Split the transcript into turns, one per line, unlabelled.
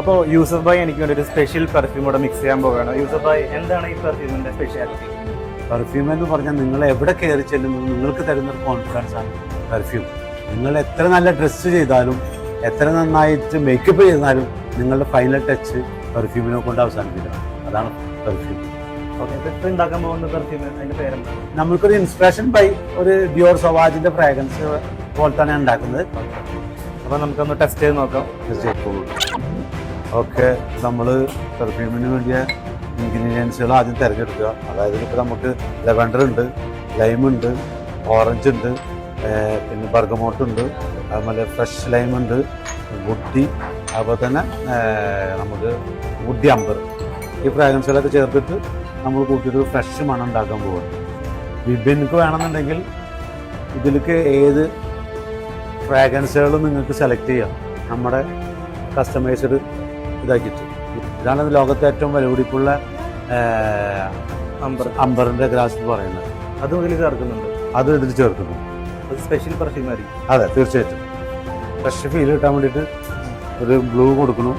അപ്പോൾ യൂസഫ് ഭായ് എനിക്ക് വേണ്ടി ഒരു സ്പെഷ്യൽ പെർഫ്യൂം കൂടെ മിക്സ് ചെയ്യാൻ പോവുകയാണ്. യൂസഫ് ഭായ്, എന്താണ് ഈ പെർഫ്യൂമിന്റെ സ്പെഷ്യാലിറ്റി?
പെർഫ്യൂം എന്ന് പറഞ്ഞാൽ നിങ്ങൾ എവിടെ കയറി ചെല്ലുമ്പോൾ നിങ്ങൾക്ക് തരുന്നൊരു കോൺഫിഡൻസ് ആണ് പെർഫ്യൂം. നിങ്ങൾ എത്ര നല്ല ഡ്രസ്സ് ചെയ്താലും എത്ര നന്നായിട്ട് മേക്കപ്പ് ചെയ്താലും നിങ്ങളുടെ ഫൈനൽ ടച്ച് പെർഫ്യൂമിനെ കൊണ്ട് അവസാനിപ്പിക്കണം. അതാണ് പെർഫ്യൂം.
ഓക്കെ, ഇപ്പോൾ ഉണ്ടാക്കാൻ പോകുന്ന പെർഫ്യൂം അതിന്റെ പേരെന്താ?
നമ്മൾക്കൊരു ഇൻസ്പിറേഷൻ ബൈ ഒരു ഡിയോർ സവാജിന്റെ ഫ്രാഗ്രൻസ് പോലെ തന്നെ ഉണ്ടാക്കുന്നത്.
അപ്പോൾ നമുക്കൊന്ന് ടെസ്റ്റ് ചെയ്ത് നോക്കാം.
ഓക്കെ, നമ്മൾ പെർഫ്യൂമിന് വേണ്ടിയ ഇൻഗ്രീഡിയൻസുകൾ ആദ്യം തിരഞ്ഞെടുക്കുക. അതായത് ഇപ്പോൾ നമുക്ക് ലെവൻഡർ ഉണ്ട്, ലൈം ഉണ്ട്, ഓറഞ്ച് ഉണ്ട്, പിന്നെ ബർഗമോട്ട് ഉണ്ട്, അതുപോലെ ഫ്രഷ് ലൈം ഉണ്ട്, വുഡി, അതുപോലെ തന്നെ നമുക്ക് വുഡി അമ്പർ. ഈ ഫ്രാഗ്രൻസുകളൊക്കെ ചേർത്തിട്ട് നമ്മൾ കൂട്ടിയിട്ട് ഫ്രഷ് മണം ഉണ്ടാക്കാൻ പോകുന്നു. വിഭിന്നക്ക് വേണമെന്നുണ്ടെങ്കിൽ ഇതിലേക്ക് ഏത് ഫ്രാഗ്രൻസുകളും നിങ്ങൾക്ക് സെലക്ട് ചെയ്യാം, നമ്മുടെ കസ്റ്റമൈസ്ഡ് ഇതാക്കിയിട്ട്. ഇതാണ് ലോകത്തെ ഏറ്റവും വിലപിടിപ്പുള്ള അമ്പറിൻ്റെ ഗ്രാസ് എന്ന് പറയുന്നത്.
അതും ഇതിൽ ചേർക്കുന്നുണ്ട്.
അത് ഇതിൽ ചേർക്കുന്നു.
അത് സ്പെഷ്യൽ പെർഫ്യൂം ആയിരിക്കും.
അതെ, തീർച്ചയായിട്ടും. ഫ്രഷ് ഫീൽ കിട്ടാൻ വേണ്ടിയിട്ട് ഒരു ബ്ലൂ കൊടുക്കണം.